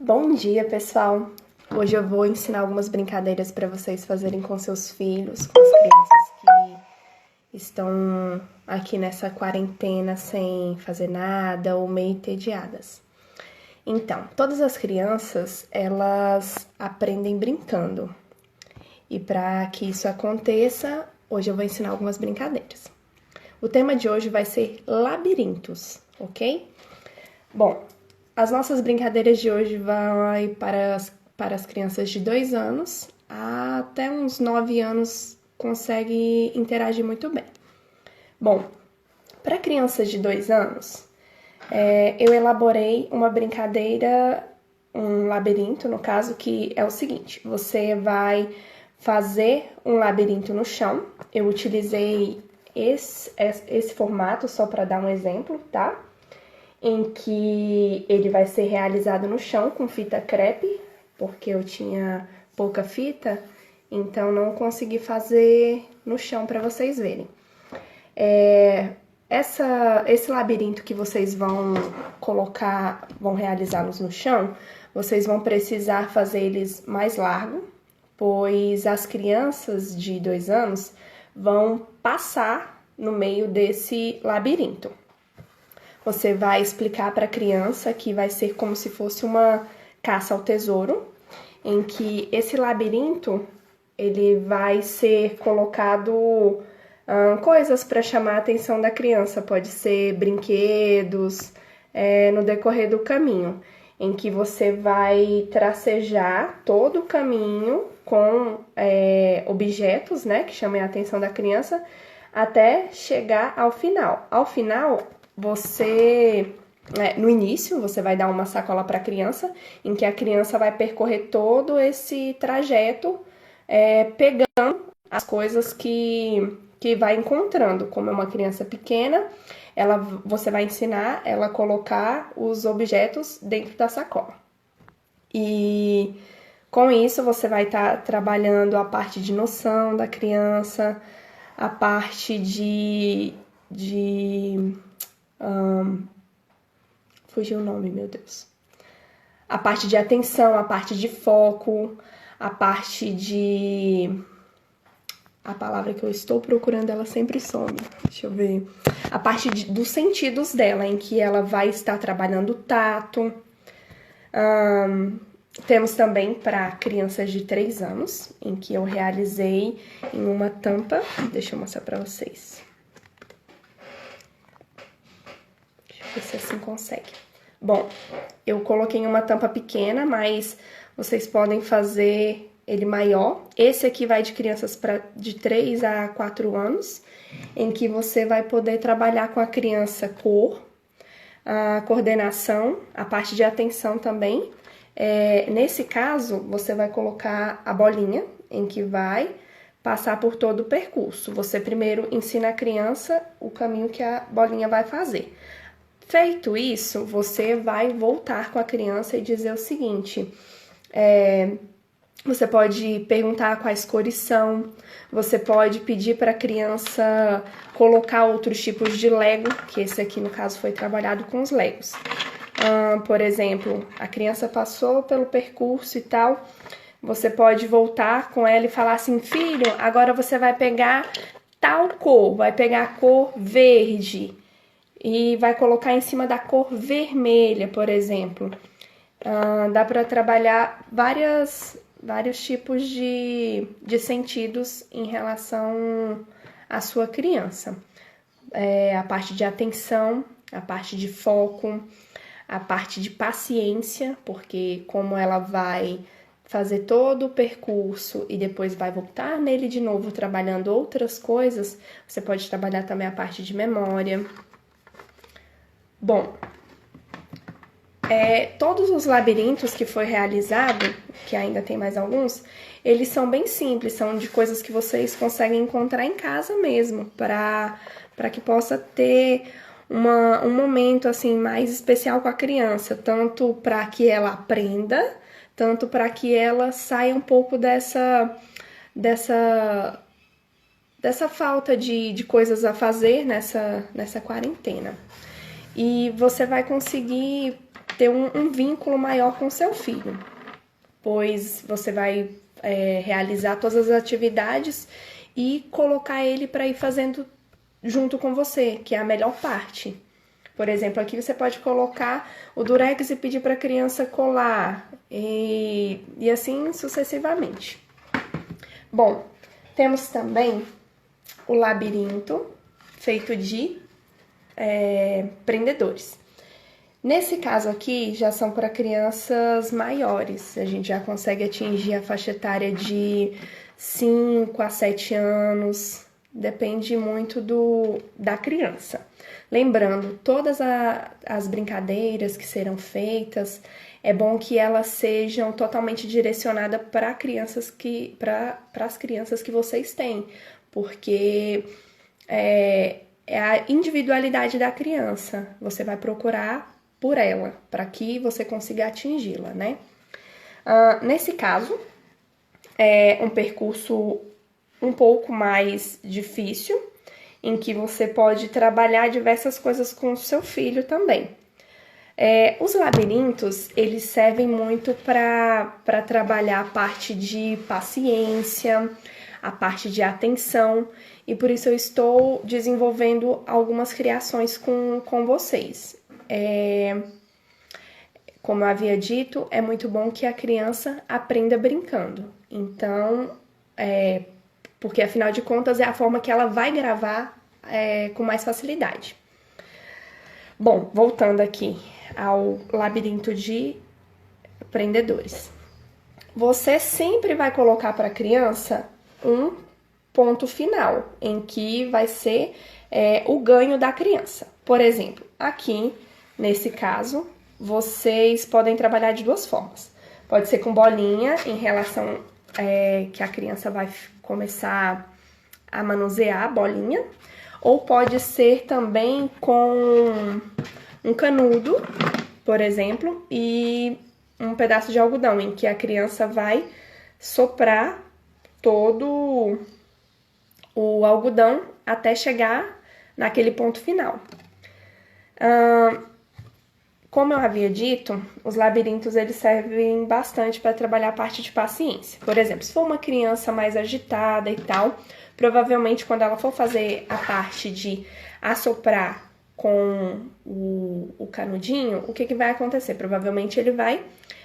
Bom dia, pessoal! Hoje eu vou ensinar algumas brincadeiras para vocês fazerem com seus filhos, com as crianças que estão aqui nessa quarentena sem fazer nada ou meio entediadas. Então, todas as crianças, elas aprendem brincando. E para que isso aconteça, hoje eu vou ensinar algumas brincadeiras. O tema de hoje vai ser labirintos, ok? Bom, as nossas brincadeiras de hoje vão para as crianças de 2 anos até uns 9 anos consegue interagir muito bem. Bom, para crianças de 2 anos, eu elaborei uma brincadeira, um labirinto, no caso, que é o seguinte: você vai fazer um labirinto no chão. Eu utilizei esse formato só para dar um exemplo, tá? Em que ele vai ser realizado no chão com fita crepe, porque eu tinha pouca fita, então não consegui fazer no chão para vocês verem. Esse labirinto que vocês vão colocar, vão realizá-los no chão, vocês vão precisar fazer eles mais largo, pois as crianças de 2 anos vão passar no meio desse labirinto. Você vai explicar para a criança que vai ser como se fosse uma caça ao tesouro, em que esse labirinto ele vai ser colocado coisas para chamar a atenção da criança, pode ser brinquedos, no decorrer do caminho, em que você vai tracejar todo o caminho com objetos, né, que chamem a atenção da criança, até chegar ao final. Ao final, no início, você vai dar uma sacola para a criança, em que a criança vai percorrer todo esse trajeto, pegando as coisas que vai encontrando. Como é uma criança pequena, você vai ensinar ela a colocar os objetos dentro da sacola. E com isso, você vai estar trabalhando a parte de noção da criança, a parte fugiu o nome, meu Deus. A parte de atenção, a parte de foco, a parte de... A palavra que eu estou procurando, ela sempre some. Deixa eu ver. A parte dos sentidos dela, em que ela vai estar trabalhando o tato. Temos também para crianças de 3 anos, em que eu realizei em uma tampa. Deixa eu mostrar para vocês. Ver se assim consegue. Bom, eu coloquei em uma tampa pequena, mas vocês podem fazer ele maior. Esse aqui vai de crianças de 3 a 4 anos, em que você vai poder trabalhar com a criança cor, a coordenação, a parte de atenção também. Nesse caso, você vai colocar a bolinha, em que vai passar por todo o percurso. Você primeiro ensina a criança o caminho que a bolinha vai fazer. Feito isso, você vai voltar com a criança e dizer o seguinte: você pode perguntar quais cores são, você pode pedir para a criança colocar outros tipos de Lego, que esse aqui no caso foi trabalhado com os Legos. Por exemplo, a criança passou pelo percurso e tal, você pode voltar com ela e falar assim: filho, agora você vai pegar tal cor, vai pegar a cor verde e vai colocar em cima da cor vermelha, por exemplo. Dá para trabalhar vários tipos de sentidos em relação à sua criança. A parte de atenção, a parte de foco, a parte de paciência, porque como ela vai fazer todo o percurso e depois vai voltar nele de novo trabalhando outras coisas, você pode trabalhar também a parte de memória. Bom, todos os labirintos que foi realizado, que ainda tem mais alguns, eles são bem simples, são de coisas que vocês conseguem encontrar em casa mesmo, para que possa ter um momento assim mais especial com a criança, tanto para que ela aprenda, tanto para que ela saia um pouco dessa falta de coisas a fazer nessa quarentena. E você vai conseguir ter um vínculo maior com seu filho, pois você vai realizar todas as atividades e colocar ele para ir fazendo junto com você, que é a melhor parte. Por exemplo, aqui você pode colocar o durex e pedir para a criança colar, e assim sucessivamente. Bom, temos também o labirinto feito de prendedores. Nesse caso aqui, já são para crianças maiores. A gente já consegue atingir a faixa etária de 5 a 7 anos. Depende muito da criança. Lembrando, todas as brincadeiras que serão feitas, é bom que elas sejam totalmente direcionadas para as crianças que vocês têm. Porque é a individualidade da criança. Você vai procurar por ela, para que você consiga atingi-la, né? Nesse caso, é um percurso um pouco mais difícil, em que você pode trabalhar diversas coisas com o seu filho também. Os labirintos, eles servem muito para trabalhar a parte de paciência, a parte de atenção, e por isso eu estou desenvolvendo algumas criações com vocês. Como eu havia dito, é muito bom que a criança aprenda brincando. Então, porque afinal de contas é a forma que ela vai gravar com mais facilidade. Bom, voltando aqui ao labirinto de prendedores. Você sempre vai colocar para a criança um ponto final, em que vai ser o ganho da criança. Por exemplo, aqui, nesse caso, vocês podem trabalhar de duas formas. Pode ser com bolinha, em relação que a criança vai começar a manusear a bolinha, ou pode ser também com um canudo, por exemplo, e um pedaço de algodão, em que a criança vai soprar todo o algodão até chegar naquele ponto final. Como eu havia dito, os labirintos eles servem bastante para trabalhar a parte de paciência. Por exemplo, se for uma criança mais agitada e tal, provavelmente quando ela for fazer a parte de assoprar com o canudinho, o que vai acontecer? Provavelmente ele vai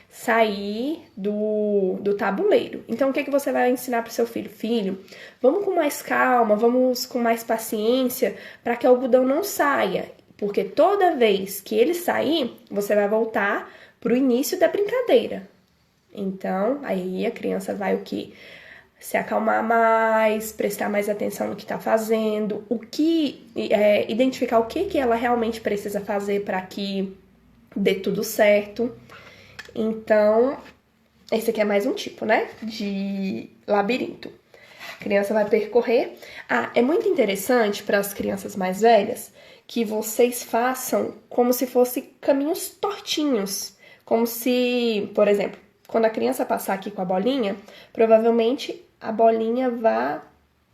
sair do tabuleiro. Então, o que você vai ensinar para o seu filho? Filho, vamos com mais calma, vamos com mais paciência, para que o algodão não saia. Porque toda vez que ele sair, você vai voltar para o início da brincadeira. Então, aí a criança vai o quê? Se acalmar mais, prestar mais atenção no que está fazendo, identificar o que ela realmente precisa fazer para que dê tudo certo. Então, esse aqui é mais um tipo, né, de labirinto. A criança vai percorrer. É muito interessante para as crianças mais velhas que vocês façam como se fossem caminhos tortinhos. Como se, por exemplo, quando a criança passar aqui com a bolinha, provavelmente a bolinha vá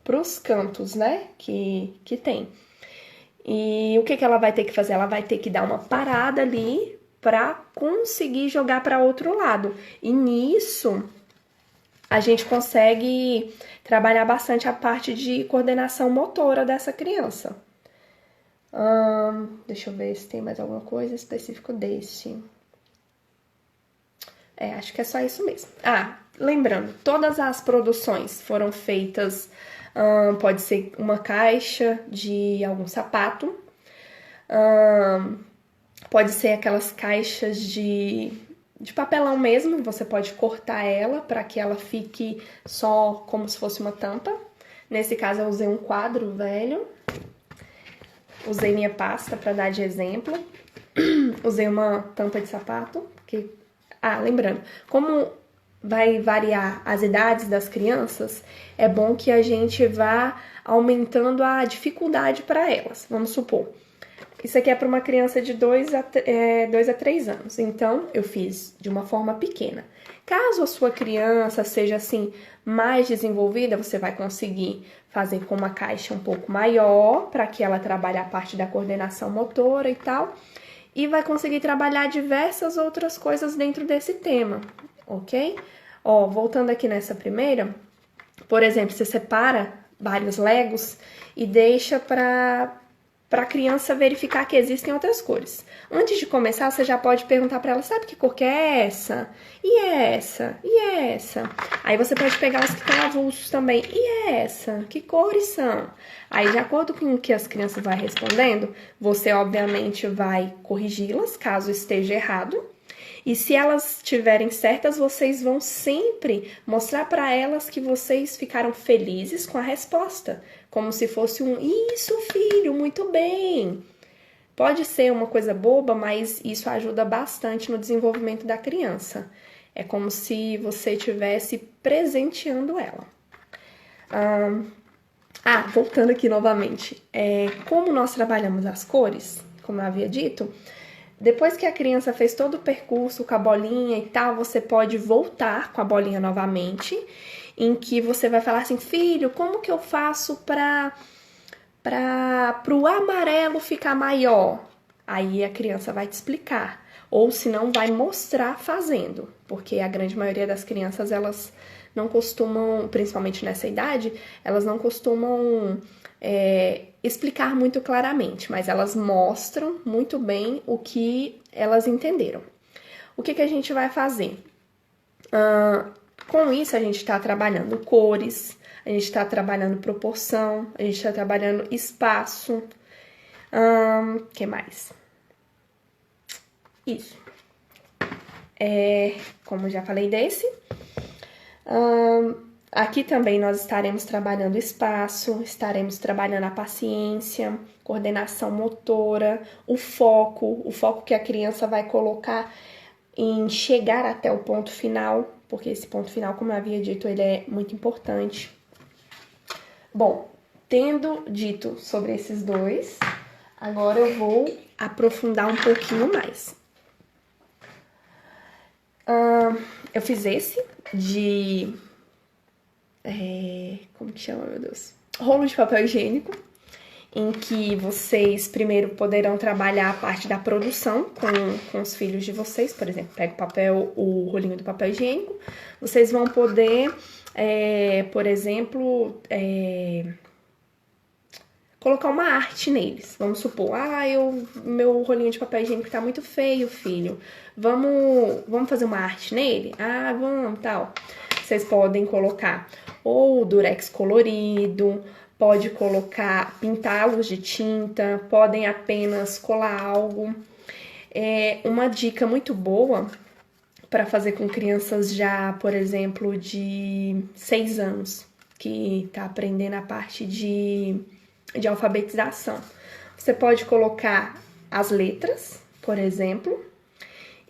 para os cantos, né, que tem. E o que ela vai ter que fazer? Ela vai ter que dar uma parada ali para conseguir jogar para outro lado. E nisso, a gente consegue trabalhar bastante a parte de coordenação motora dessa criança. Deixa eu ver se tem mais alguma coisa específica desse. Acho que é só isso mesmo. Lembrando, todas as produções foram feitas, pode ser uma caixa de algum sapato, pode ser aquelas caixas de papelão mesmo, você pode cortar ela para que ela fique só como se fosse uma tampa. Nesse caso eu usei um quadro velho, usei minha pasta para dar de exemplo, usei uma tampa de sapato, lembrando, como vai variar as idades das crianças, é bom que a gente vá aumentando a dificuldade para elas. Vamos supor, isso aqui é para uma criança de 2 a 3 anos, então eu fiz de uma forma pequena. Caso a sua criança seja assim mais desenvolvida, você vai conseguir fazer com uma caixa um pouco maior, para que ela trabalhe a parte da coordenação motora e tal. e vai conseguir trabalhar diversas outras coisas dentro desse tema, ok? Ó, voltando aqui nessa primeira, por exemplo, você separa vários Legos e deixa para a criança verificar que existem outras cores. Antes de começar, você já pode perguntar para ela, sabe que cor que é essa? E essa? E essa? Aí você pode pegar os que estão avulsos também. E essa? Que cores são? Aí, de acordo com o que as crianças vão respondendo, você obviamente vai corrigi-las, caso esteja errado. E se elas estiverem certas, vocês vão sempre mostrar para elas que vocês ficaram felizes com a resposta, como se fosse um isso, filho, muito bem. Pode ser uma coisa boba, mas isso ajuda bastante no desenvolvimento da criança. É como se você estivesse presenteando ela. Voltando aqui novamente. Como nós trabalhamos as cores, como eu havia dito, depois que a criança fez todo o percurso com a bolinha e tal, você pode voltar com a bolinha novamente, em que você vai falar assim, filho, como que eu faço para o amarelo ficar maior? Aí a criança vai te explicar, ou se não, vai mostrar fazendo, porque a grande maioria das crianças, elas não costumam, principalmente nessa idade, elas não costumam explicar muito claramente, mas elas mostram muito bem o que elas entenderam. O que a gente vai fazer? Com isso, a gente está trabalhando cores, a gente está trabalhando proporção, a gente está trabalhando espaço. Que mais? Isso. Como já falei desse. Aqui também nós estaremos trabalhando espaço, estaremos trabalhando a paciência, coordenação motora, o foco que a criança vai colocar em chegar até o ponto final, porque esse ponto final, como eu havia dito, ele é muito importante. Bom, tendo dito sobre esses dois, agora eu vou aprofundar um pouquinho mais. Eu fiz esse de... como que chama, meu Deus? Rolo de papel higiênico, em que vocês primeiro poderão trabalhar a parte da produção com os filhos de vocês. Por exemplo, pega o rolinho do papel higiênico, vocês vão poder, por exemplo, colocar uma arte neles. Vamos supor, meu rolinho de papel higiênico tá muito feio, filho. Vamos fazer uma arte nele? Vamos, tal. Vocês podem colocar ou durex colorido, pode colocar, pintá-los de tinta, podem apenas colar algo. Uma dica muito boa para fazer com crianças já, por exemplo, de 6 anos, que tá aprendendo a parte de alfabetização. Você pode colocar as letras, por exemplo,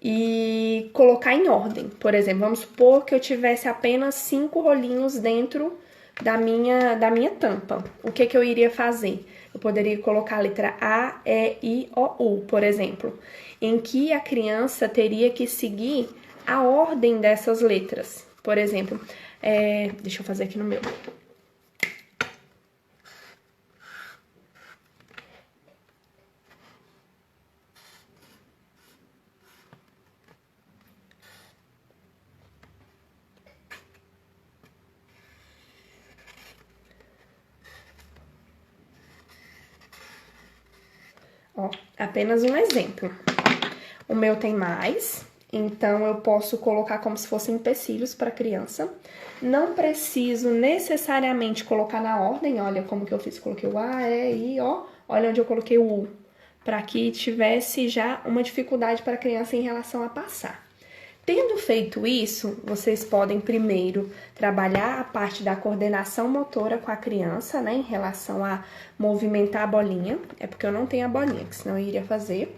e colocar em ordem. Por exemplo, vamos supor que eu tivesse apenas 5 rolinhos dentro da minha tampa. O que eu iria fazer? Eu poderia colocar a letra A, E, I, O, U, por exemplo, em que a criança teria que seguir a ordem dessas letras. Por exemplo, deixa eu fazer aqui no meu. Ó, apenas um exemplo. O meu tem mais, então eu posso colocar como se fossem empecilhos para a criança. Não preciso necessariamente colocar na ordem, olha como que eu fiz. Coloquei o A, E, I, O, olha onde eu coloquei o U, para que tivesse já uma dificuldade para a criança em relação a passar. Tendo feito isso, vocês podem primeiro trabalhar a parte da coordenação motora com a criança, né, em relação a movimentar a bolinha. É porque eu não tenho a bolinha, que senão eu iria fazer.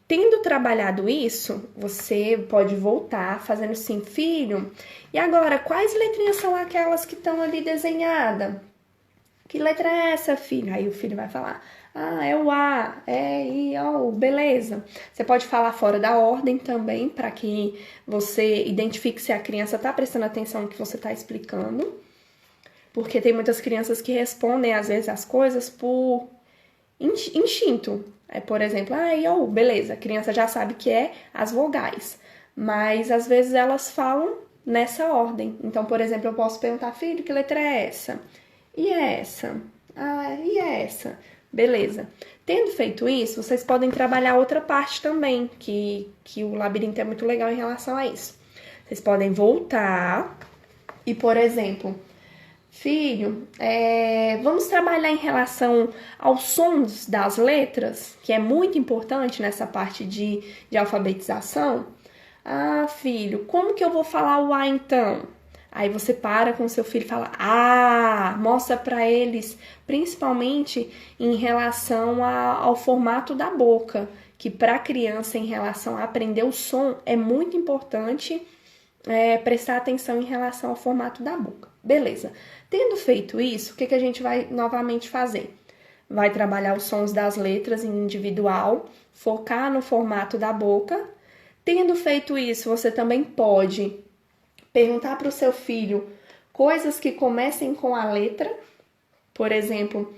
Tendo trabalhado isso, você pode voltar fazendo assim, filho, e agora, quais letrinhas são aquelas que estão ali desenhadas? Que letra é essa, filho? Aí o filho vai falar, é o A, I, O, beleza. Você pode falar fora da ordem também, para que você identifique se a criança está prestando atenção no que você está explicando. Porque tem muitas crianças que respondem, às vezes, as coisas por instinto. Por exemplo, beleza, a criança já sabe que é as vogais, mas às vezes elas falam nessa ordem. Então, por exemplo, eu posso perguntar, filho, que letra é essa? E essa? E essa? Beleza. Tendo feito isso, vocês podem trabalhar outra parte também, que o labirinto é muito legal em relação a isso. Vocês podem voltar e, por exemplo, filho, vamos trabalhar em relação aos sons das letras, que é muito importante nessa parte de alfabetização. Filho, como que eu vou falar o A então? Aí você para com seu filho e fala, mostra para eles, principalmente em relação ao formato da boca, que para a criança, em relação a aprender o som, é muito importante prestar atenção em relação ao formato da boca. Beleza. Tendo feito isso, o que a gente vai novamente fazer? Vai trabalhar os sons das letras em individual, focar no formato da boca. Tendo feito isso, você também pode perguntar para o seu filho coisas que comecem com a letra. Por exemplo,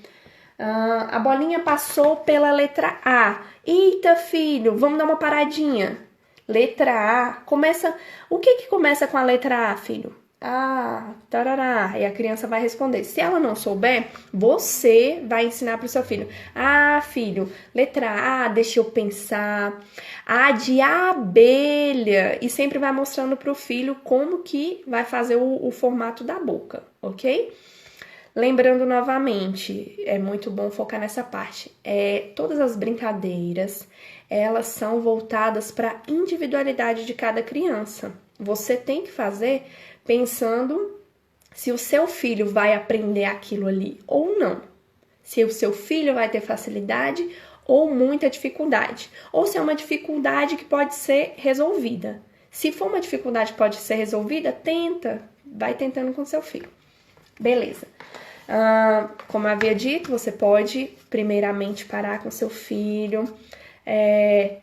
a bolinha passou pela letra A. Eita, filho, vamos dar uma paradinha. Letra A, começa... O que começa com a letra A, filho? Tarará. E a criança vai responder. Se ela não souber, você vai ensinar para o seu filho. Filho, letra A, deixa eu pensar. A de abelha. E sempre vai mostrando para o filho como que vai fazer o formato da boca, ok? Lembrando novamente, é muito bom focar nessa parte. Todas as brincadeiras, elas são voltadas para a individualidade de cada criança. Você tem que fazer pensando se o seu filho vai aprender aquilo ali ou não. Se o seu filho vai ter facilidade ou muita dificuldade. Ou se é uma dificuldade que pode ser resolvida. Se for uma dificuldade que pode ser resolvida, vai tentando com seu filho. Beleza. Como eu havia dito, você pode primeiramente parar com seu filho,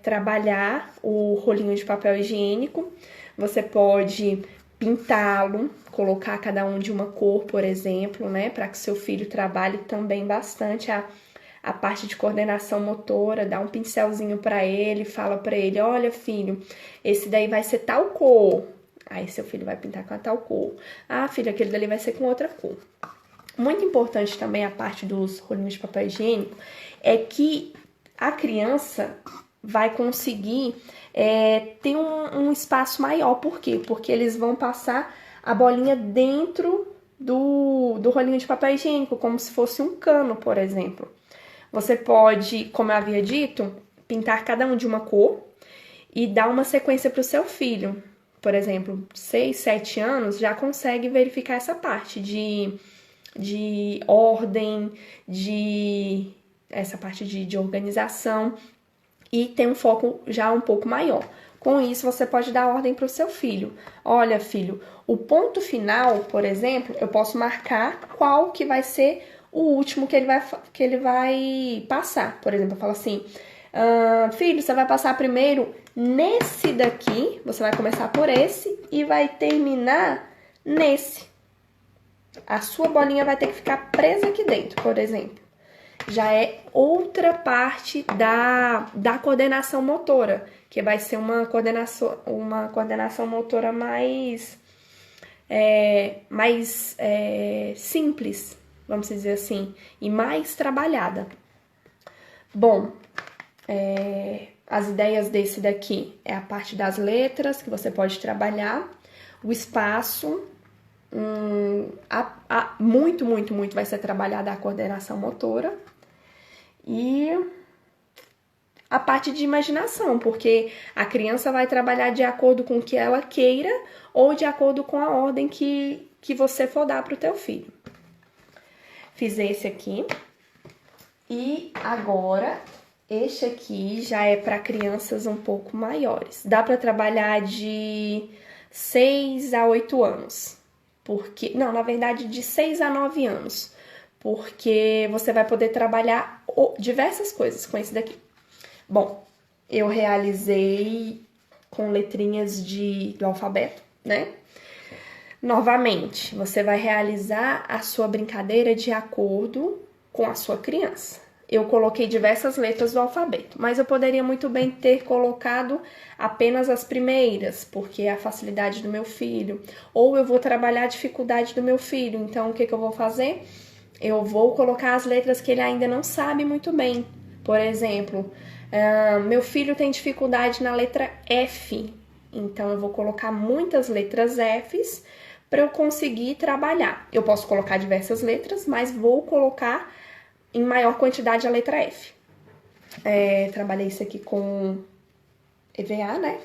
trabalhar o rolinho de papel higiênico. Você pode pintá-lo, colocar cada um de uma cor, por exemplo, né? Para que seu filho trabalhe também bastante a parte de coordenação motora, dá um pincelzinho para ele, fala para ele, olha filho, esse daí vai ser tal cor. Aí seu filho vai pintar com a tal cor. Filho, aquele dali vai ser com outra cor. Muito importante também a parte dos rolinhos de papel higiênico é que a criança vai conseguir ter um espaço maior. Por quê? Porque eles vão passar a bolinha dentro do rolinho de papel higiênico, como se fosse um cano, por exemplo. Você pode, como eu havia dito, pintar cada um de uma cor e dar uma sequência para o seu filho. Por exemplo, 6, 7 anos já consegue verificar essa parte de ordem, essa parte de organização e tem um foco já um pouco maior. Com isso, você pode dar ordem para o seu filho. Olha, filho, o ponto final, por exemplo, eu posso marcar qual que vai ser o último que ele vai passar. Por exemplo, eu falo assim, filho, você vai passar primeiro nesse daqui, você vai começar por esse e vai terminar nesse. A sua bolinha vai ter que ficar presa aqui dentro, por exemplo. Já é outra parte da coordenação motora, que vai ser uma coordenação motora mais simples, vamos dizer assim, e mais trabalhada. Bom, as ideias desse daqui é a parte das letras, que você pode trabalhar, o espaço, muito vai ser trabalhada a coordenação motora e a parte de imaginação, porque a criança vai trabalhar de acordo com o que ela queira ou de acordo com a ordem que você for dar para o teu filho. Fiz esse aqui e agora este aqui já é para crianças um pouco maiores. Dá para trabalhar de 6 a 8 anos. Na verdade, de 6 a 9 anos, porque você vai poder trabalhar diversas coisas com esse daqui. Bom, eu realizei com letrinhas do alfabeto, né? Novamente, você vai realizar a sua brincadeira de acordo com a sua criança. eu coloquei diversas letras do alfabeto, mas eu poderia muito bem ter colocado apenas as primeiras, porque é a facilidade do meu filho, ou eu vou trabalhar a dificuldade do meu filho, então o que eu vou fazer? Eu vou colocar as letras que ele ainda não sabe muito bem. Por exemplo, meu filho tem dificuldade na letra F, então eu vou colocar muitas letras Fs para eu conseguir trabalhar. Eu posso colocar diversas letras, mas vou colocar em maior quantidade a letra F. Trabalhei isso aqui com EVA, né?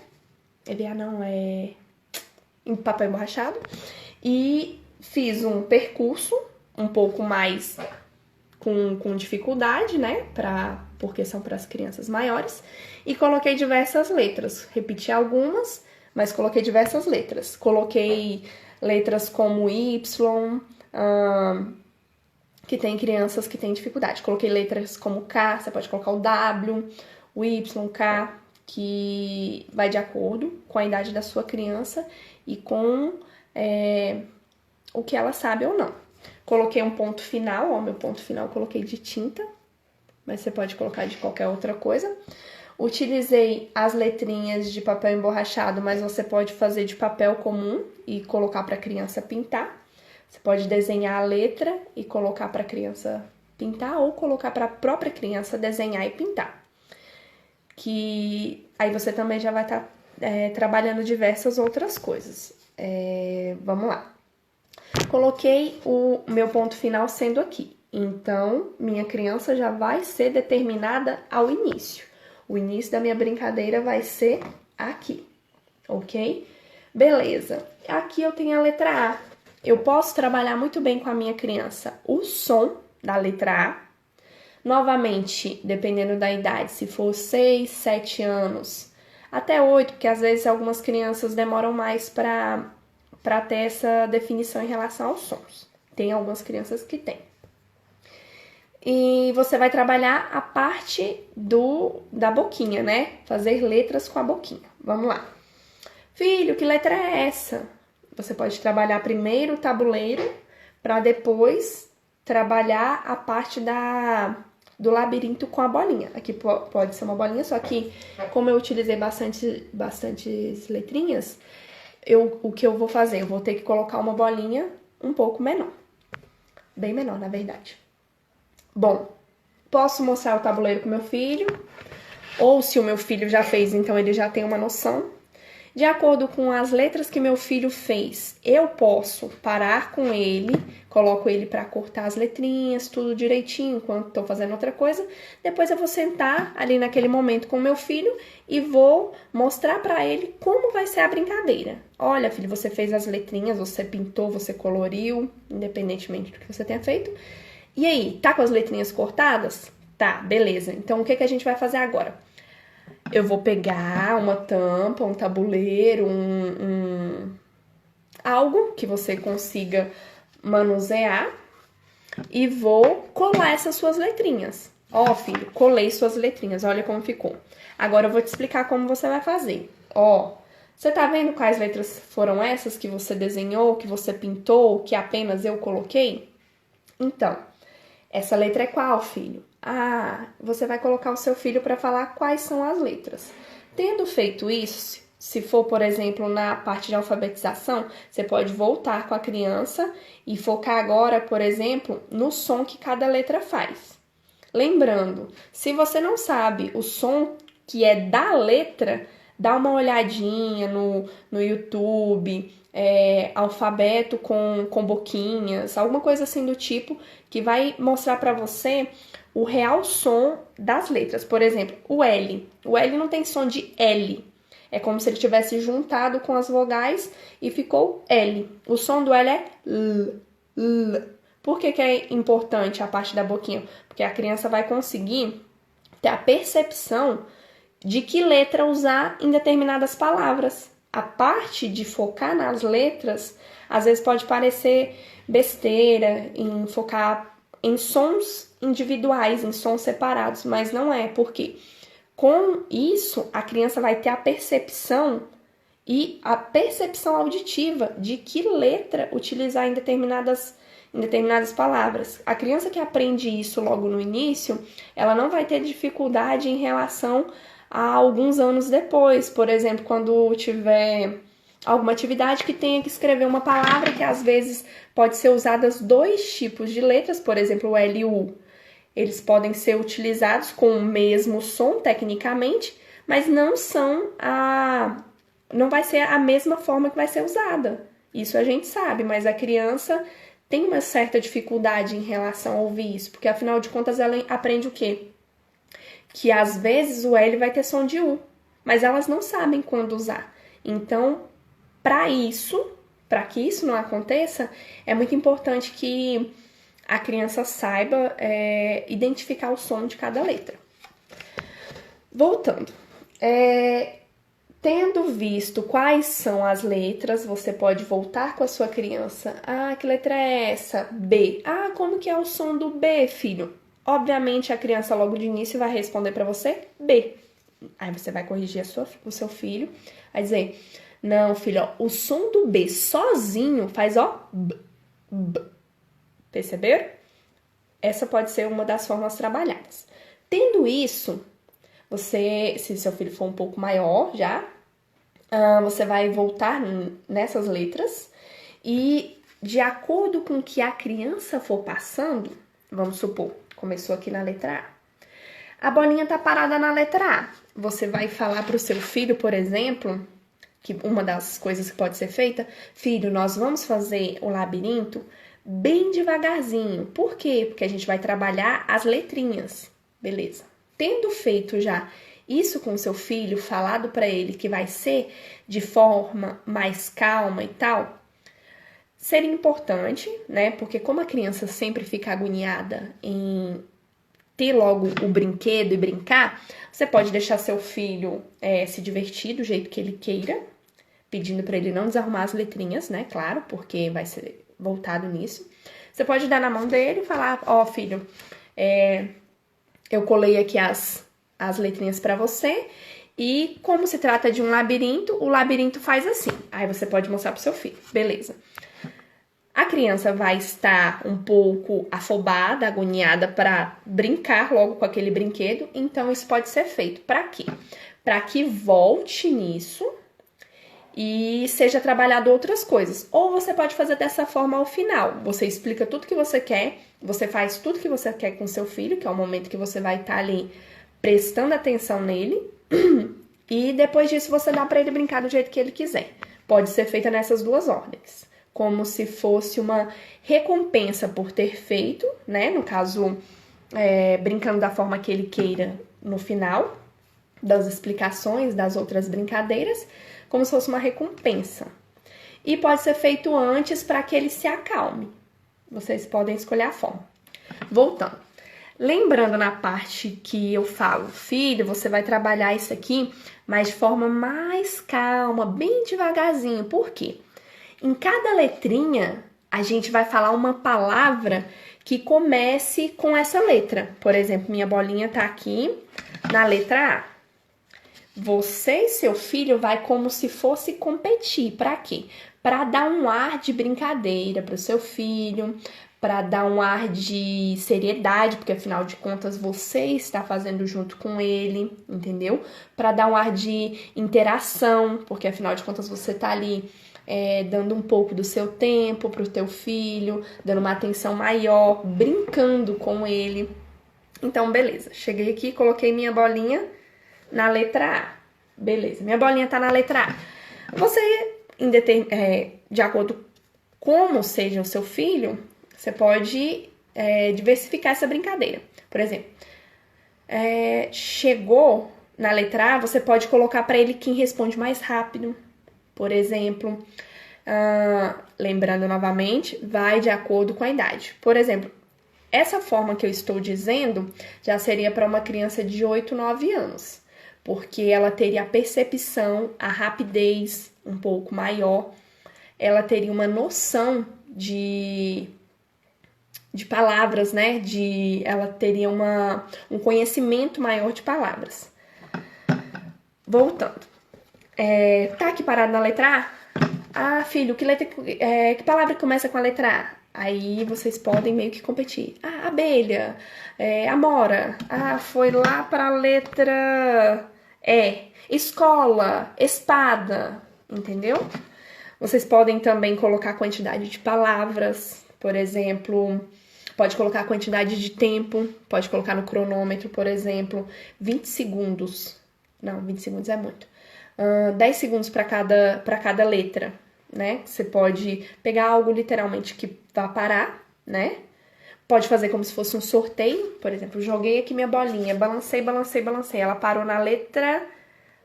EVA não, em papel emborrachado. E fiz um percurso um pouco mais com dificuldade, né? Porque são para as crianças maiores. E coloquei diversas letras. Repeti algumas, mas coloquei diversas letras. Coloquei letras como Y, que tem crianças que têm dificuldade. Coloquei letras como K, você pode colocar o W, o Y, K, que vai de acordo com a idade da sua criança e com o que ela sabe ou não. Coloquei um ponto final, ó, meu ponto final eu coloquei de tinta, mas você pode colocar de qualquer outra coisa. Utilizei as letrinhas de papel emborrachado, mas você pode fazer de papel comum e colocar para a criança pintar. Você pode desenhar a letra e colocar para a criança pintar ou colocar para a própria criança desenhar e pintar. Que aí você também já vai estar trabalhando diversas outras coisas. Vamos lá. Coloquei o meu ponto final sendo aqui. Então, minha criança já vai ser determinada ao início. O início da minha brincadeira vai ser aqui, ok? Beleza. Aqui eu tenho a letra A. Eu posso trabalhar muito bem com a minha criança o som da letra A. Novamente, dependendo da idade, se for 6, 7 anos, até 8, porque às vezes algumas crianças demoram mais para ter essa definição em relação aos sons. Tem algumas crianças que têm. E você vai trabalhar a parte da boquinha, né? Fazer letras com a boquinha. Vamos lá. Filho, que letra é essa? Você pode trabalhar primeiro o tabuleiro para depois trabalhar a parte do labirinto com a bolinha. Aqui pode ser uma bolinha, só que como eu utilizei bastantes letrinhas, o que eu vou fazer? Eu vou ter que colocar uma bolinha um pouco menor. Bem menor, na verdade. Bom, posso mostrar o tabuleiro com meu filho, ou se o meu filho já fez, então ele já tem uma noção. De acordo com as letras que meu filho fez, eu posso parar com ele, coloco ele para cortar as letrinhas, tudo direitinho, enquanto estou fazendo outra coisa. Depois eu vou sentar ali naquele momento com meu filho e vou mostrar para ele como vai ser a brincadeira. Olha, filho, você fez as letrinhas, você pintou, você coloriu, independentemente do que você tenha feito. E aí, tá com as letrinhas cortadas? Tá, beleza. Então, o que a gente vai fazer agora? Eu vou pegar uma tampa, um tabuleiro, algo que você consiga manusear e vou colar essas suas letrinhas. Ó, filho, colei suas letrinhas, olha como ficou. Agora eu vou te explicar como você vai fazer. Ó, você tá vendo quais letras foram essas que você desenhou, que você pintou, que apenas eu coloquei? Então, essa letra é qual, filho? Ah, você vai colocar o seu filho para falar quais são as letras. Tendo feito isso, se for, por exemplo, na parte de alfabetização, você pode voltar com a criança e focar agora, por exemplo, no som que cada letra faz. Lembrando, se você não sabe o som que é da letra, dá uma olhadinha no YouTube, alfabeto com boquinhas, alguma coisa assim do tipo, que vai mostrar para você o real som das letras. Por exemplo, o L. O L não tem som de L. É como se ele tivesse juntado com as vogais e ficou L. O som do L é L. L. Por que é importante a parte da boquinha? Porque a criança vai conseguir ter a percepção de que letra usar em determinadas palavras. A parte de focar nas letras, às vezes pode parecer besteira em focar em sons individuais, em sons separados, mas não é, porque com isso a criança vai ter a percepção e a percepção auditiva de que letra utilizar em em determinadas palavras. A criança que aprende isso logo no início, ela não vai ter dificuldade em relação a alguns anos depois. Por exemplo, quando tiver alguma atividade que tenha que escrever uma palavra que às vezes pode ser usadas dois tipos de letras, por exemplo, o L e o U. Eles podem ser utilizados com o mesmo som, tecnicamente, mas não vai ser a mesma forma que vai ser usada. Isso a gente sabe, mas a criança tem uma certa dificuldade em relação a ouvir isso, porque afinal de contas ela aprende o quê? Que às vezes o L vai ter som de U, mas elas não sabem quando usar. Então, para que isso não aconteça, é muito importante que a criança saiba identificar o som de cada letra. Voltando. Tendo visto quais são as letras, você pode voltar com a sua criança. Ah, que letra é essa? B. Ah, como que é o som do B, filho? Obviamente, a criança logo de início vai responder para você B. Aí você vai corrigir o seu filho. Vai dizer, não, filho, ó, o som do B sozinho faz, ó, B, B. Perceberam? Essa pode ser uma das formas trabalhadas. Tendo isso, se seu filho for um pouco maior já, você vai voltar nessas letras e, de acordo com o que a criança for passando, vamos supor, começou aqui na letra A. A bolinha tá parada na letra A. Você vai falar para o seu filho, por exemplo, que uma das coisas que pode ser feita, filho, nós vamos fazer o labirinto bem devagarzinho. Por quê? Porque a gente vai trabalhar as letrinhas. Beleza. Tendo feito já isso com o seu filho, falado para ele que vai ser de forma mais calma e tal, seria importante, né? Porque como a criança sempre fica agoniada em ter logo o brinquedo e brincar, você pode deixar seu filho se divertir do jeito que ele queira, pedindo para ele não desarrumar as letrinhas, né? Claro, porque vai ser voltado nisso. Você pode dar na mão dele e falar, ó, filho, eu colei aqui as letrinhas para você e como se trata de um labirinto, o labirinto faz assim. Aí você pode mostrar pro seu filho. Beleza. A criança vai estar um pouco afobada, agoniada para brincar logo com aquele brinquedo, então isso pode ser feito. Para quê? Para que volte nisso e seja trabalhado outras coisas. Ou você pode fazer dessa forma ao final. Você explica tudo que você quer, você faz tudo que você quer com seu filho, que é o momento que você vai estar ali prestando atenção nele, e depois disso você dá para ele brincar do jeito que ele quiser. Pode ser feita nessas duas ordens, como se fosse uma recompensa por ter feito, né? No caso, brincando da forma que ele queira no final das explicações das outras brincadeiras, como se fosse uma recompensa. E pode ser feito antes para que ele se acalme. Vocês podem escolher a forma. Voltando. Lembrando na parte que eu falo, filho, você vai trabalhar isso aqui, mas de forma mais calma, bem devagarzinho. Por quê? Em cada letrinha, a gente vai falar uma palavra que comece com essa letra. Por exemplo, minha bolinha tá aqui na letra A. Você e seu filho vai como se fosse competir. Para quê? Para dar um ar de brincadeira para o seu filho, para dar um ar de seriedade, porque afinal de contas você está fazendo junto com ele, entendeu? Para dar um ar de interação, porque afinal de contas você tá ali dando um pouco do seu tempo para o teu filho, dando uma atenção maior, brincando com ele. Então, beleza. Cheguei aqui, coloquei minha bolinha na letra A. Beleza, minha bolinha tá na letra A. Você, de acordo com como seja o seu filho, você pode diversificar essa brincadeira. Por exemplo, chegou na letra A, você pode colocar para ele quem responde mais rápido. Por exemplo, lembrando novamente, vai de acordo com a idade. Por exemplo, essa forma que eu estou dizendo já seria para uma criança de 8, 9 anos, porque ela teria a percepção, a rapidez um pouco maior, ela teria uma noção de palavras, né? Ela teria um conhecimento maior de palavras. Voltando. Tá aqui parado na letra A? Ah, filho, que palavra começa com a letra A? Aí vocês podem meio que competir. Ah, abelha, amora. Ah, foi lá para a letra E. Escola, espada, entendeu? Vocês podem também colocar a quantidade de palavras, por exemplo, pode colocar a quantidade de tempo, pode colocar no cronômetro, por exemplo, 20 segundos. Não, 20 segundos é muito. 10 segundos para cada letra, né? Você pode pegar algo literalmente que vá parar, né? Pode fazer como se fosse um sorteio, por exemplo, joguei aqui minha bolinha, balancei, balancei, balancei, ela parou na letra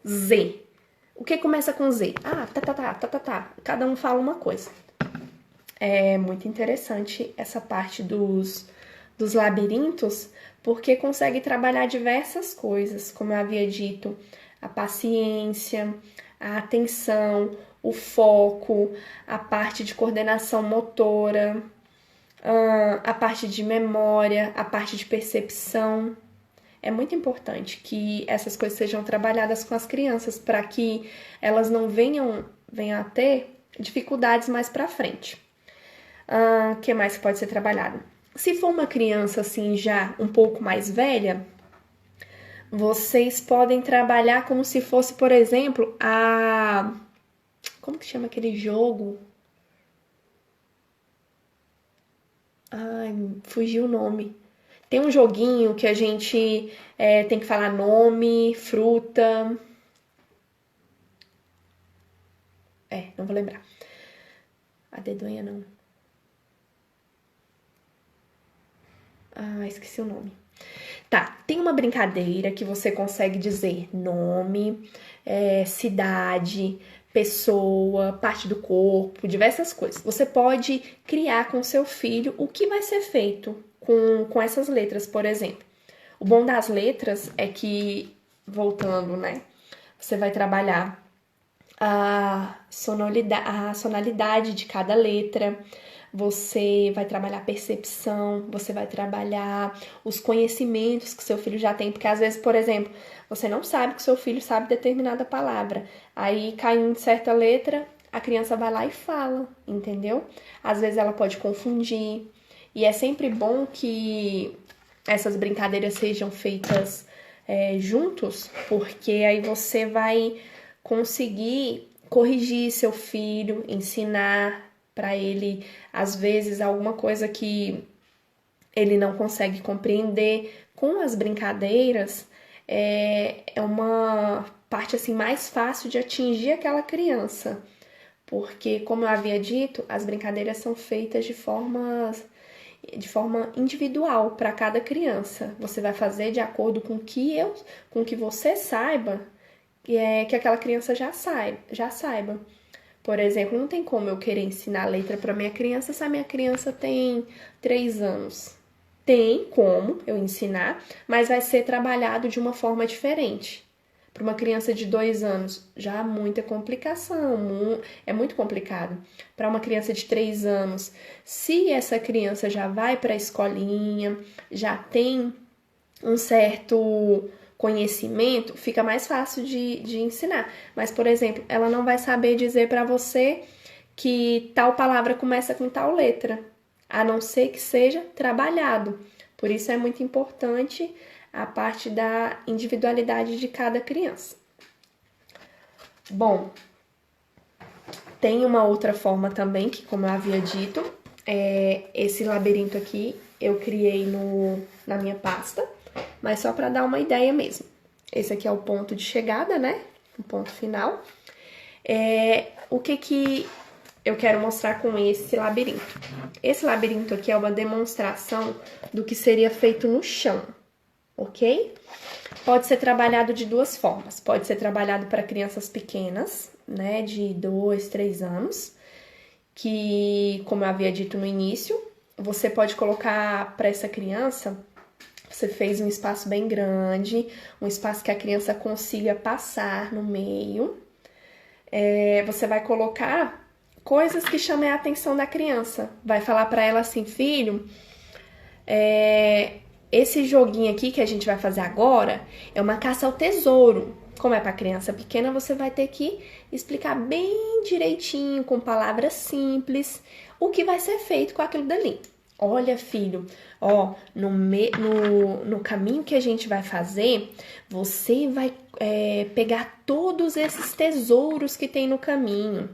Z. O que começa com Z? Ah, tá. Cada um fala uma coisa. É muito interessante essa parte dos labirintos, porque consegue trabalhar diversas coisas, como eu havia dito, a paciência, a atenção, o foco, a parte de coordenação motora, a parte de memória, a parte de percepção. É muito importante que essas coisas sejam trabalhadas com as crianças para que elas não venham a ter dificuldades mais para frente. O que mais pode ser trabalhado? Se for uma criança assim já um pouco mais velha, vocês podem trabalhar como se fosse, por exemplo, como que chama aquele jogo? Ai, fugiu o nome. Tem um joguinho que a gente tem que falar nome, fruta. Não vou lembrar. A dedonha não. Esqueci o nome. Tá, tem uma brincadeira que você consegue dizer nome, cidade, pessoa, parte do corpo, diversas coisas. Você pode criar com seu filho o que vai ser feito com essas letras, por exemplo. O bom das letras é que, voltando, né? Você vai trabalhar a sonoridade de cada letra, você vai trabalhar a percepção, você vai trabalhar os conhecimentos que seu filho já tem, porque às vezes, por exemplo, você não sabe que seu filho sabe determinada palavra, aí cai em certa letra, a criança vai lá e fala, entendeu? Às vezes ela pode confundir, e é sempre bom que essas brincadeiras sejam feitas juntos, porque aí você vai conseguir corrigir seu filho, ensinar para ele, às vezes, alguma coisa que ele não consegue compreender. Com as brincadeiras, é uma parte assim mais fácil de atingir aquela criança, porque, como eu havia dito, as brincadeiras são feitas de forma individual para cada criança. Você vai fazer de acordo com que você saiba que aquela criança já saiba. Por exemplo, não tem como eu querer ensinar letra para minha criança se a minha criança tem 3 anos. Tem como eu ensinar, mas vai ser trabalhado de uma forma diferente. Para uma criança de 2 anos, já há muita complicação, é muito complicado. Para uma criança de 3 anos, se essa criança já vai para a escolinha, já tem um certo conhecimento, fica mais fácil de ensinar. Mas, por exemplo, ela não vai saber dizer para você que tal palavra começa com tal letra, a não ser que seja trabalhado. Por isso é muito importante a parte da individualidade de cada criança. Bom, tem uma outra forma também, que como eu havia dito, esse labirinto aqui eu criei na minha pasta, mas só para dar uma ideia mesmo. Esse aqui é o ponto de chegada, né? O ponto final. O que eu quero mostrar com esse labirinto? Esse labirinto aqui é uma demonstração do que seria feito no chão, ok? Pode ser trabalhado de duas formas. Pode ser trabalhado para crianças pequenas, né? De 2, 3 anos, que, como eu havia dito no início, você pode colocar para essa criança. Você fez um espaço bem grande, um espaço que a criança consiga passar no meio. Você vai colocar coisas que chamem a atenção da criança. Vai falar para ela assim, filho, esse joguinho aqui que a gente vai fazer agora é uma caça ao tesouro. Como é para criança pequena, você vai ter que explicar bem direitinho, com palavras simples, o que vai ser feito com aquilo dali. Olha, filho, ó, no caminho que a gente vai fazer, você vai pegar todos esses tesouros que tem no caminho.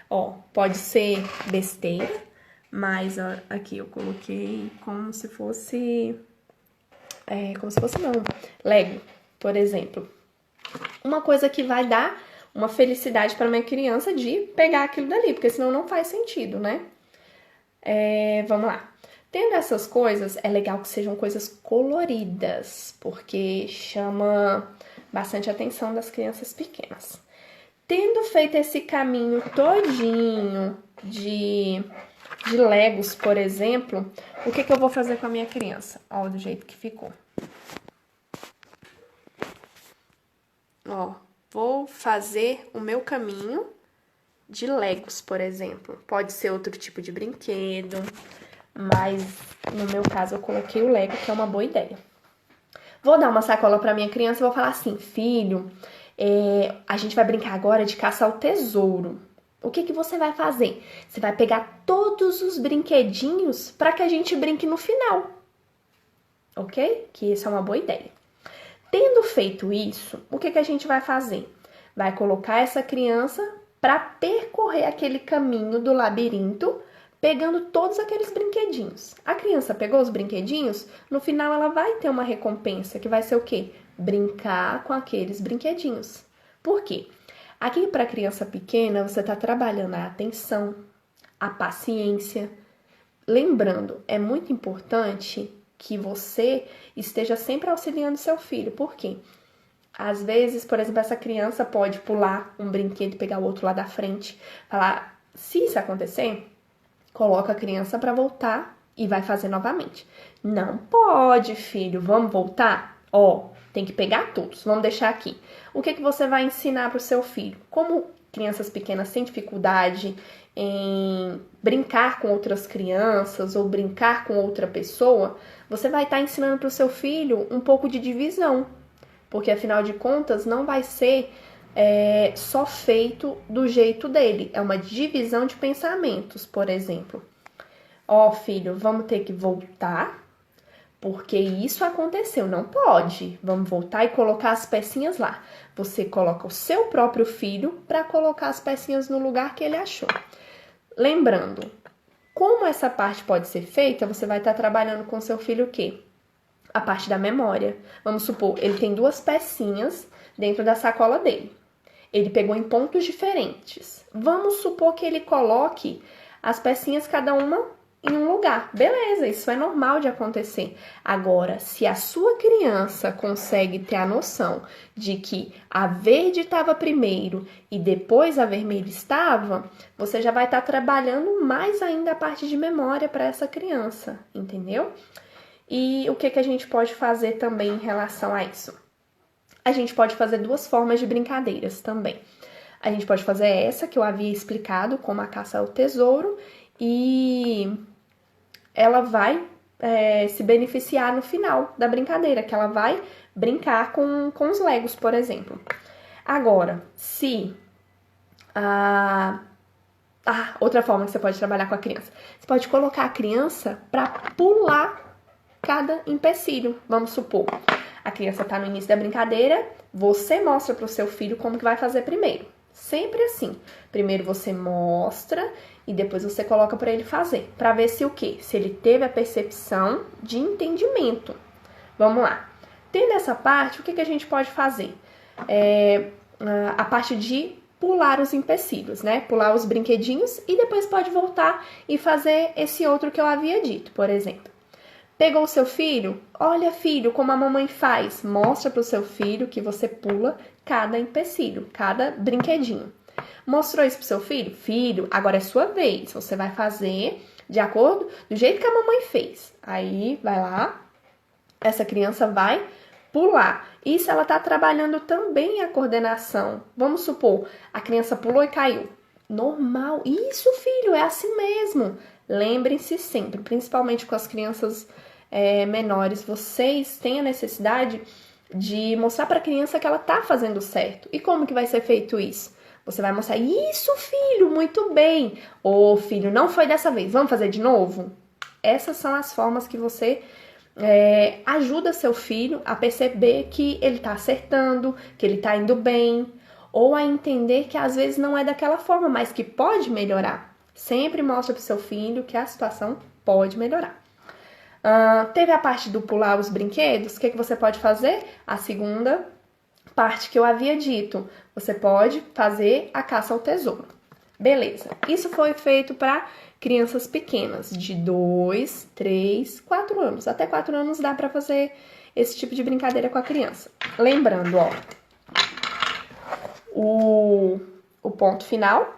Ó, pode ser besteira, mas ó, aqui eu coloquei como se fosse não, Lego, por exemplo. Uma coisa que vai dar uma felicidade para minha criança de pegar aquilo dali, porque senão não faz sentido, né? Vamos lá. Tendo essas coisas, é legal que sejam coisas coloridas, porque chama bastante a atenção das crianças pequenas. Tendo feito esse caminho todinho de Legos, por exemplo, o que eu vou fazer com a minha criança? Ó, do jeito que ficou. Ó, vou fazer o meu caminho de Legos, por exemplo. Pode ser outro tipo de brinquedo, mas no meu caso eu coloquei o Lego, que é uma boa ideia. Vou dar uma sacola para minha criança e vou falar assim, filho, a gente vai brincar agora de caça ao tesouro. O que você vai fazer? Você vai pegar todos os brinquedinhos para que a gente brinque no final. Ok? Que isso é uma boa ideia. Tendo feito isso, o que a gente vai fazer? Vai colocar essa criança para percorrer aquele caminho do labirinto, pegando todos aqueles brinquedinhos. A criança pegou os brinquedinhos, no final ela vai ter uma recompensa, que vai ser o quê? Brincar com aqueles brinquedinhos. Por quê? Aqui para criança pequena, você está trabalhando a atenção, a paciência. Lembrando, é muito importante que você esteja sempre auxiliando seu filho. Por quê? Às vezes, por exemplo, essa criança pode pular um brinquedo e pegar o outro lá da frente. Falar, se isso acontecer, coloca a criança para voltar e vai fazer novamente. Não pode, filho, vamos voltar? Ó, tem que pegar todos, vamos deixar aqui. O que você vai ensinar para o seu filho? Como crianças pequenas têm dificuldade em brincar com outras crianças ou brincar com outra pessoa, você vai estar ensinando para o seu filho um pouco de divisão, porque afinal de contas não vai ser só feito do jeito dele, é uma divisão de pensamentos, por exemplo. Ó, filho, vamos ter que voltar, porque isso aconteceu, não pode. Vamos voltar e colocar as pecinhas lá. Você coloca o seu próprio filho para colocar as pecinhas no lugar que ele achou. Lembrando, como essa parte pode ser feita, você vai estar trabalhando com seu filho o quê? A parte da memória. Vamos supor, ele tem 2 pecinhas dentro da sacola dele. Ele pegou em pontos diferentes. Vamos supor que ele coloque as pecinhas cada uma em um lugar. Beleza, isso é normal de acontecer. Agora, se a sua criança consegue ter a noção de que a verde estava primeiro e depois a vermelha estava, você já vai estar trabalhando mais ainda a parte de memória para essa criança, entendeu? E o que a gente pode fazer também em relação a isso? A gente pode fazer 2 formas de brincadeiras também. A gente pode fazer essa que eu havia explicado, como a caça ao tesouro, e ela vai se beneficiar no final da brincadeira, que ela vai brincar com os Legos, por exemplo. Agora, se outra forma que você pode trabalhar com a criança, você pode colocar a criança para pular cada empecilho. Vamos supor, a criança está no início da brincadeira, você mostra para o seu filho como que vai fazer primeiro. Sempre assim. Primeiro você mostra e depois você coloca para ele fazer. Para ver se o quê? Se ele teve a percepção de entendimento. Vamos lá. Tendo essa parte, o que a gente pode fazer? A parte de pular os empecilhos, né? Pular os brinquedinhos e depois pode voltar e fazer esse outro que eu havia dito, por exemplo. Pegou o seu filho? Olha, filho, como a mamãe faz. Mostra para o seu filho que você pula cada empecilho, cada brinquedinho. Mostrou isso pro seu filho? Filho, agora é sua vez. Você vai fazer de acordo do jeito que a mamãe fez. Aí, vai lá, essa criança vai pular. Isso ela tá trabalhando também a coordenação. Vamos supor, a criança pulou e caiu. Normal. Isso, filho, é assim mesmo. Lembrem-se sempre, principalmente com as crianças menores, vocês têm a necessidade de mostrar para a criança que ela tá fazendo certo. E como que vai ser feito isso? Você vai mostrar, isso, filho, muito bem. Ou, filho, não foi dessa vez, vamos fazer de novo? Essas são as formas que você ajuda seu filho a perceber que ele tá acertando, que ele tá indo bem, ou a entender que às vezes não é daquela forma, mas que pode melhorar. Sempre mostra pro seu filho que a situação pode melhorar. Teve a parte do pular os brinquedos, o que você pode fazer? A segunda parte que eu havia dito, você pode fazer a caça ao tesouro. Beleza, isso foi feito para crianças pequenas, de 2, 3, 4 anos. Até 4 anos dá para fazer esse tipo de brincadeira com a criança. Lembrando, ó, o ponto final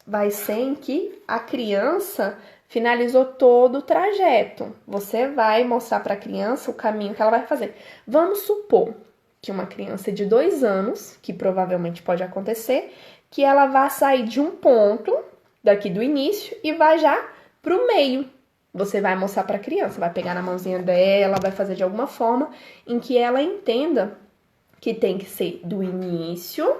vai ser em que a criança finalizou todo o trajeto. Você vai mostrar para a criança o caminho que ela vai fazer. Vamos supor que uma criança de 2 anos, que provavelmente pode acontecer, que ela vai sair de um ponto daqui do início e vai já pro meio. Você vai mostrar para a criança, vai pegar na mãozinha dela, vai fazer de alguma forma em que ela entenda que tem que ser do início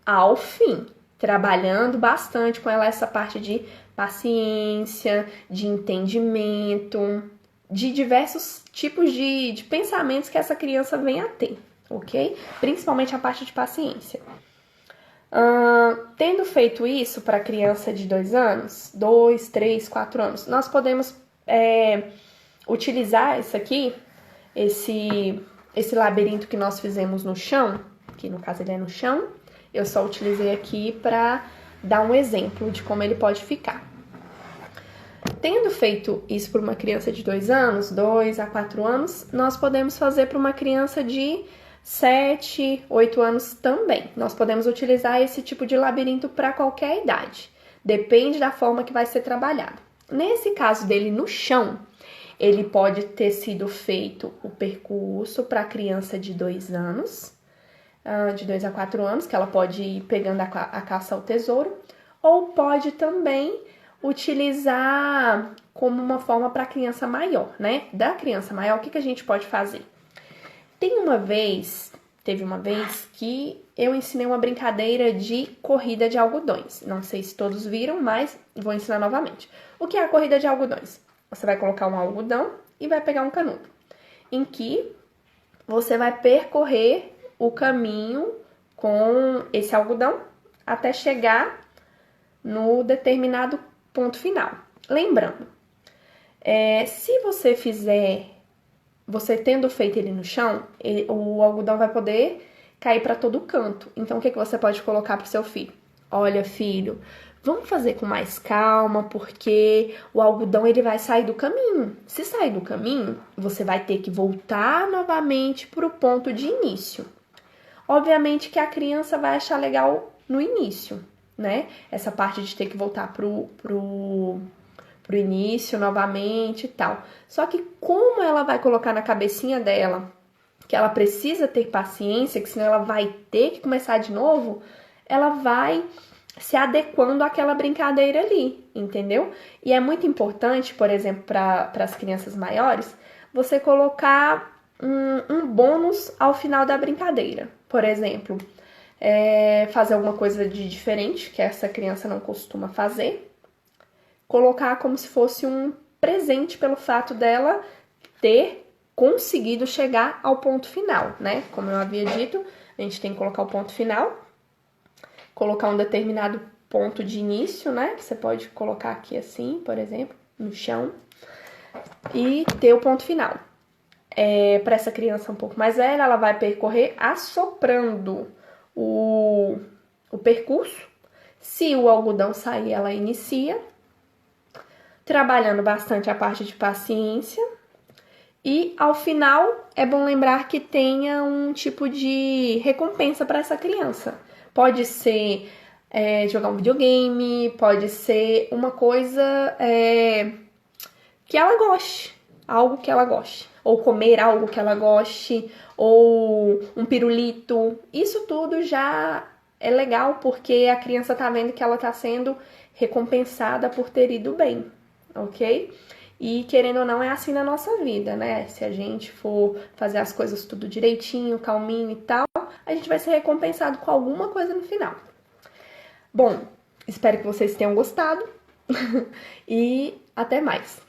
ao fim, trabalhando bastante com ela essa parte de paciência, de entendimento, de diversos tipos de pensamentos que essa criança vem a ter, ok? Principalmente a parte de paciência. Tendo feito isso para criança de 2 anos, 2, 3, 4 anos, nós podemos utilizar isso aqui, esse labirinto que nós fizemos no chão, que no caso ele é no chão, eu só utilizei aqui para dar um exemplo de como ele pode ficar. Tendo feito isso para uma criança de 2 anos, 2 a 4 anos, nós podemos fazer para uma criança de 7, 8 anos também. Nós podemos utilizar esse tipo de labirinto para qualquer idade. Depende da forma que vai ser trabalhado. Nesse caso dele no chão, ele pode ter sido feito o percurso para a criança de 2 anos, de 2 a 4 anos, que ela pode ir pegando a caça ao tesouro, ou pode também utilizar como uma forma para a criança maior, né? Da criança maior, o que a gente pode fazer? Teve uma vez que eu ensinei uma brincadeira de corrida de algodões. Não sei se todos viram, mas vou ensinar novamente. O que é a corrida de algodões? Você vai colocar um algodão e vai pegar um canudo, em que você vai percorrer o caminho com esse algodão até chegar no determinado ponto final. Lembrando, se você fizer, você tendo feito ele no chão, o algodão vai poder cair para todo canto. Então, o que você pode colocar para o seu filho? Olha, filho, vamos fazer com mais calma, porque o algodão ele vai sair do caminho. Se sair do caminho, você vai ter que voltar novamente para o ponto de início. Obviamente que a criança vai achar legal no início, né? Essa parte de ter que voltar pro início novamente e tal. Só que como ela vai colocar na cabecinha dela que ela precisa ter paciência, que senão ela vai ter que começar de novo, ela vai se adequando àquela brincadeira ali, entendeu? E é muito importante, por exemplo, para as crianças maiores, você colocar um bônus ao final da brincadeira. Por exemplo, fazer alguma coisa de diferente que essa criança não costuma fazer, colocar como se fosse um presente pelo fato dela ter conseguido chegar ao ponto final, né? Como eu havia dito, a gente tem que colocar o ponto final, colocar um determinado ponto de início, né? Que você pode colocar aqui assim, por exemplo, no chão, e ter o ponto final. Para essa criança um pouco mais velha, ela vai percorrer assoprando o percurso. Se o algodão sair, ela inicia, trabalhando bastante a parte de paciência. E ao final, é bom lembrar que tenha um tipo de recompensa para essa criança. Pode ser jogar um videogame, pode ser uma coisa que ela goste, algo que ela goste. Ou comer algo que ela goste, ou um pirulito. Isso tudo já é legal, porque a criança tá vendo que ela tá sendo recompensada por ter ido bem, ok? E querendo ou não, é assim na nossa vida, né? Se a gente for fazer as coisas tudo direitinho, calminho e tal, a gente vai ser recompensado com alguma coisa no final. Bom, espero que vocês tenham gostado e até mais!